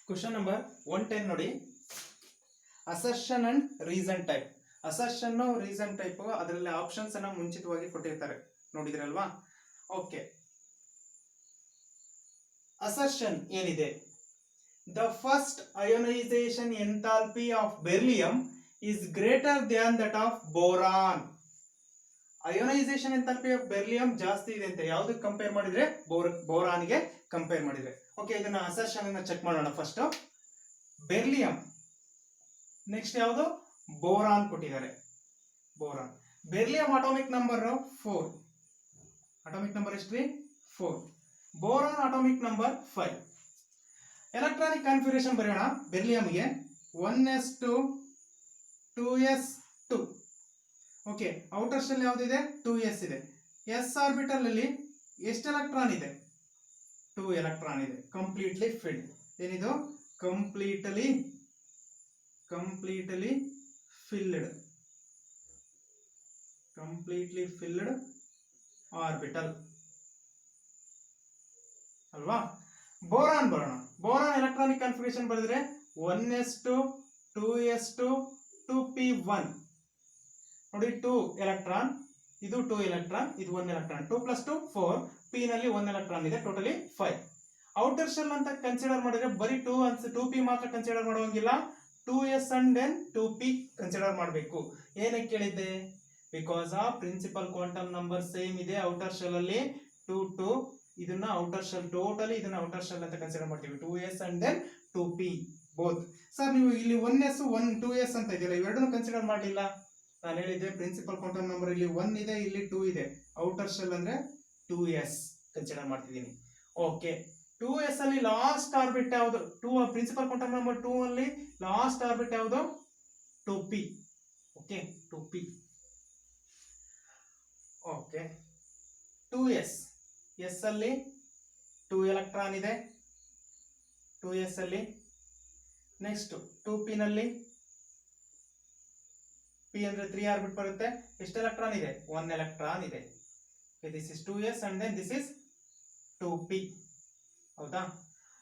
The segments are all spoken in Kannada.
ಕ್ವಶನ್ ನಂಬರ್ 110 ನೋಡಿ. Assertion and reason type. Assertion reason type ಅದರಲ್ಲಿ ಆಪ್ಷನ್ಸ್ ಅನ್ನ ಮುಂಚಿತವಾಗಿ ಕೊಟ್ಟಿರ್ತಾರೆ, ನೋಡಿದ್ರಲ್ವಾ? ಓಕೆ, ಅಸರ್ಷನ್ ಏನಿದೆ? The first ionisation enthalpy of beryllium is greater than that of boron. Ionisation enthalpy of beryllium ಜಾಸ್ತಿ ಇದೆ ಅಂತ ಯಾವುದಕ್ಕೆ ಕಂಪೇರ್ ಮಾಡಿದ್ರೆ? ಬೋರಾನ್ಗೆ ಕಂಪೇರ್ ಮಾಡಿದ್ರೆ. ಓಕೆ, ಇದನ್ನ ಅಸರ್ಷನ್ ಅನ್ನ ಚೆಕ್ ಮಾಡೋಣ. ಫಸ್ಟ್ ಬೆರಿಲಿಯಂ, ನೆಕ್ಸ್ಟ್ ಯಾವುದು? ಬೋರಾನ್ ಕೊಟ್ಟಿದ್ದಾರೆ. Boron, beryllium atomic number 4. Atomic number ಎಷ್ಟು? 4. Boron atomic number 5. Electronic configuration ಬರೆಯೋಣ. ಬೆರಿಲಿಯಂಗೆ 1s2 2s2. Okay, outer shell ಯಾವುದಿದೆ? 2s ಇದೆ. s ಆರ್ಬಿಟಲ್ ಅಲ್ಲಿ ಎಷ್ಟು ಎಲೆಕ್ಟ್ರಾನ್ ಇದೆ? 2 ಎಲೆಕ್ಟ್ರಾನ್ ಇದೆ. Completely filled. ಏನಿದು? ಕಂಪ್ಲೀಟ್ಲಿ ಫಿಲ್ಡ್ ಆರ್ಬಿಟಲ್ ಅಲ್ವಾ? ಬೋರಾನ್ ಬರೋಣ. ಬೋರಾನ್ ಎಲೆಕ್ಟ್ರಾನಿಕ್ ಕಾನ್ಫಿಗರೇಷನ್ ಬರೆದ್ರೆ 1s2 2s2 2p1. ನೋಡಿ, 2 ಎಲೆಕ್ಟ್ರಾನ್, ಇದು 2 ಎಲೆಕ್ಟ್ರಾನ್, ಇದು 1 ಎಲೆಕ್ಟ್ರಾನ್. 2 + 2 4. p ನಲ್ಲಿ 1 ಎಲೆಕ್ಟ್ರಾನ್ ಇದೆ. ಟೋಟಲಿ 5. ಔಟರ್ ಶೆಲ್ ಅಂತ ಕನ್ಸಿಡರ್ ಮಾಡಿದ್ರೆ ಬರೀ 2p ಮಾತ್ರ ಕನ್ಸಿಡರ್ ಮಾಡುವಂಗಿಲ್ಲ. 2s and then 2p consider ಮಾಡಬೇಕು. ಏನಕ್ಕೆ ಕೇಳಿದ್ದೆ? Because of principal quantum number same ಇದೆ ಔಟರ್ ಶೆಲ್ ಅಲ್ಲಿ. 2 2 ಇದನ್ನ ಔಟರ್ ಶೆಲ್, ಟೋಟಲಿ ಇದನ್ನ ಔಟರ್ ಶೆಲ್ ಅಂತ ಕನ್ಸಿಡರ್ ಮಾಡ್ತೀವಿ. 2s and then 2p both. Sir, ನೀವು ಇಲ್ಲಿ 1s 2s ಅಂತ ಇದೆಯಲ್ಲ, ಇವೆರಡನ್ನು ಕನ್ಸಿಡರ್ ಮಾಡಲಿಲ್ಲ. ನಾನು ಹೇಳಿದ್ದೆ ಪ್ರಿನ್ಸಿಪಲ್ ಕ್ವಾಂಟಮ್ ನಂಬರ್ ಇಲ್ಲಿ 1 ಇದೆ, ಇಲ್ಲಿ 2 ಇದೆ. ಔಟರ್ ಶೆಲ್ ಅಂದ್ರೆ 2s ಕನ್ಸಿಡರ್ ಮಾಡ್ತಿದ್ದೀನಿ. ಓಕೆ, 2s ಅಲ್ಲಿ ಲಾಸ್ಟ್ ಆರ್ಬಿಟ್ ಯಾವುದು? 2 ಪ್ರಿನ್ಸಿಪಲ್ ಕ್ವಾಂಟಮ್ ನಂಬರ್ 2 ಅಲ್ಲಿ ಲಾಸ್ಟ್ ಆರ್ಬಿಟ್ ಯಾವುದು? 2p. Okay, 2p. Okay, 2s, s ಅಲ್ಲಿ 2 ಎಲೆಕ್ಟ್ರಾನ್ ಇದೆ 2s ಅಲ್ಲಿ. ನೆಕ್ಸ್ಟ್ 2p ನಲ್ಲಿ p ಅಂದ್ರೆ 3 ಆರ್ಬಿಟ್ ಬರುತ್ತೆ. ಎಷ್ಟು ಎಲೆಕ್ಟ್ರಾನ್ ಇದೆ? 1 ಎಲೆಕ್ಟ್ರಾನ್ ಇದೆ. This is 2s and then this is 2p. ಹೌದಾ?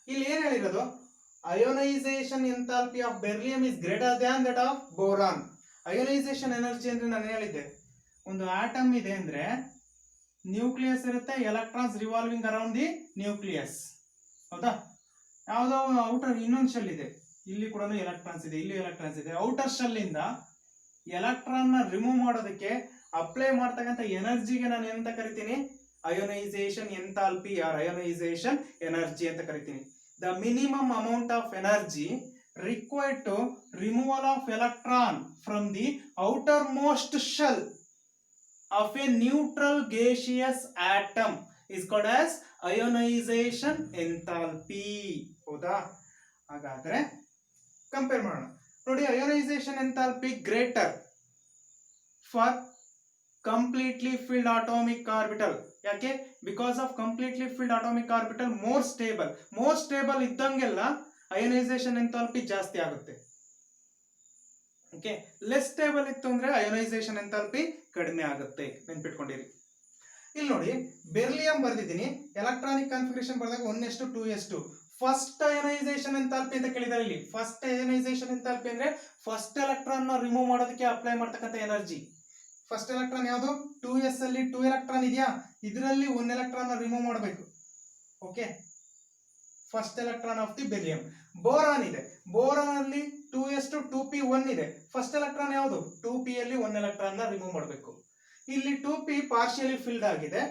ಇಲ್ಲಿ ಏನ್ ಹೇಳಿರೋದು? Ionisation enthalpy of beryllium is greater than that of boron. Ionisation energy ಅಂದ್ರೆ ನಾನು ಹೇಳಿದ್ದೆ, ಒಂದು ಆಟಮ್ ಇದೆ ಅಂದ್ರೆ ನ್ಯೂಕ್ಲಿಯಸ್ ಇರುತ್ತೆ, electrons revolving around the nucleus. ಹೌದಾ? ಯಾವುದೋ ಔಟರ್ ಇನ್ನೊಂದು ಶೆಲ್ ಇದೆ, ಇಲ್ಲಿ ಕೂಡ ಎಲೆಕ್ಟ್ರಾನ್ಸ್ ಇದೆ, ಇಲ್ಲಿ ಎಲೆಕ್ಟ್ರಾನ್ಸ್ ಇದೆ. ಔಟರ್ ಶೆಲ್ ಇಂದ ಎಲೆಕ್ಟ್ರಾನ್ ನ ರಿಮೂವ್ ಮಾಡೋದಕ್ಕೆ ಅಪ್ಲೈ ಮಾಡ್ತಕ್ಕಂಥ ಎನರ್ಜಿಗೆ ನಾನು ಎಂತ ಕರಿತೀನಿ? Ionisation enthalpy or ionisation energy ಅಂತ ಕರಿತೀನಿ. The minimum amount of energy required to removal of electron from the outermost shell of a neutral gaseous atom is called as ionization enthalpy. ಹೌದಾ? ಹಾಗಾದ್ರೆ ಕಂಪೇರ್ ಮಾಡೋಣ. ನೋಡಿ, ionization enthalpy greater for completely filled atomic orbital. ಯಾಕೆ? Because of completely filled atomic orbital more stable ಇದ್ದಂಗೆಲ್ಲ ಅಯೋನೈಸೇಷನ್ ಎಂಥಾಲ್ಪಿ ಜಾಸ್ತಿ ಆಗುತ್ತೆ. ಓಕೆ, ಲೆಸ್ ಸ್ಟೇಬಲ್ ಇತ್ತು ಅಂದ್ರೆ ಅಯೋನೈಸೇಷನ್ ಎಂಥಾಲ್ಪಿ ಕಡಿಮೆ ಆಗುತ್ತೆ. ನೆನ್ಪಿಟ್ಕೊಂಡಿರಿ. ಇಲ್ಲಿ ನೋಡಿ, ಬೆರಿಲಿಯಂ ಬರ್ದಿದ್ದೀನಿ, ಎಲೆಕ್ಟ್ರಾನಿಕ್ ಕಾನ್ಫಿಗರೇಷನ್ ಬರೆದಾಗ 1s2 2s2. First ionisation enthalpy ಅಂತ ಕೇಳಿದ್ದಾರೆ. ಇಲ್ಲಿ ಫಸ್ಟ್ ಅಯೋನೈಸೇಷನ್ ಎಂಥಾಲ್ಪಿ ಅಂದ್ರೆ ಫಸ್ಟ್ ಎಲೆಕ್ಟ್ರಾನ್ ನ ರಿಮೂವ್ ಮಾಡೋದಕ್ಕೆ ಅಪ್ಲೈ ಮಾಡ್ತಕ್ಕಂಥ ಎನರ್ಜಿ. ಫಸ್ಟ್ ಎಲೆಕ್ಟ್ರಾನ್ ಯಾವುದು? 2s ಅಲ್ಲಿ 2 ಎಲೆಕ್ಟ್ರಾನ್ ಇದೆಯಾ, ಇದರಲ್ಲಿ 1 ಎಲೆಕ್ಟ್ರಾನ್ ನ ರಿಮೂವ್ ಮಾಡಬೇಕು. Okay, first electron of the beryllium. Boron ಇದೆ, ಬೋರಾನ್ ಅಲ್ಲಿ 2s2 2p1 ಇದೆ. ಫಸ್ಟ್ ಎಲೆಕ್ಟ್ರಾನ್ ಯಾವುದು? 2p ಅಲ್ಲಿ 1 ಎಲೆಕ್ಟ್ರಾನ್ ನ ರಿಮೂವ್ ಮಾಡಬೇಕು. ಇಲ್ಲಿ 2p ಪಾರ್ಷಿಯಲಿ ಫಿಲ್ಡ್ ಆಗಿದೆ,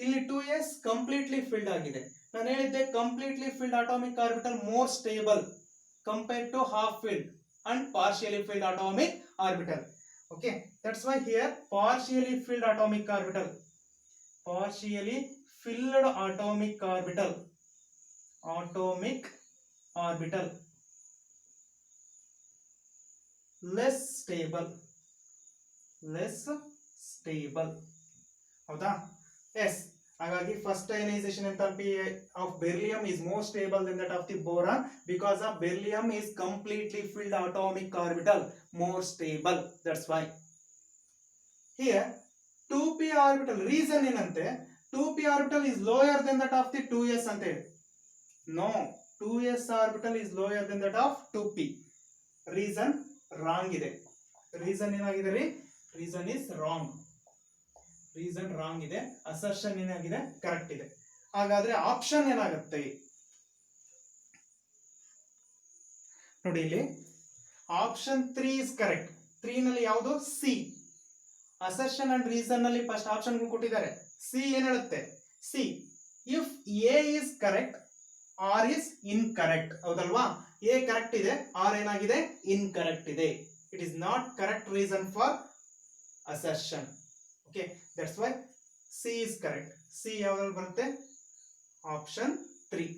ಇಲ್ಲಿ 2s ಕಂಪ್ಲೀಟ್ಲಿ ಫಿಲ್ಡ್ ಆಗಿದೆ. ನಾನು ಹೇಳಿದ್ದೆ completely filled atomic orbital more stable compared to half filled and partially filled atomic orbital. Okay, that's why here partially filled atomic orbital, partially filled atomic orbital less stable. ಹೌದಾ? ಎಸ್. ಹಾಗಾಗಿ first ionisation enthalpy of beryllium is more stable than that of the boron because of beryllium is completely filled atomic orbital, more stable. That's why here 2p orbital reason ಏನಂತೆ 2p orbital is lower than that of the 2s ante. No, 2s orbital is lower than that of 2p. Reason wrong ಇದೆ. ರೀಸನ್ ಏನಾಗಿದೆ ರೀ? Reason is wrong. Reason wrong ಇದೆ, ಅಸರ್ಷನ್ ಏನಾಗಿದೆ? ಕರೆಕ್ಟ್ ಇದೆ. ಹಾಗಾದ್ರೆ ಆಪ್ಷನ್ ಏನಾಗುತ್ತೆ ನೋಡಿ ಇಲ್ಲಿ. Option 3 is correct. 3 ನಲ್ಲಿ ಯಾವುದು? ಸಿ. ಅಸರ್ಷನ್ ಅಂಡ್ ರೀಸನ್ ನಲ್ಲಿ ಫಸ್ಟ್ ಆಪ್ಷನ್ ಕೊಟ್ಟಿದ್ದಾರೆ. ಸಿ ಏನ್ ಹೇಳುತ್ತೆ? C if A is correct R is incorrect. ಹೌದಲ್ವಾ? ಎ ಕರೆಕ್ಟ್ ಇದೆ, ಆರ್ ಏನಾಗಿದೆ? ಇನ್ಕರೆಕ್ಟ್ ಇದೆ. It is not correct reason for assertion. Okay, that's why C is correct. C ಯಾವ್ದ್ರಲ್ಲಿ ಬರುತ್ತೆ? ಆಪ್ಷನ್ 3.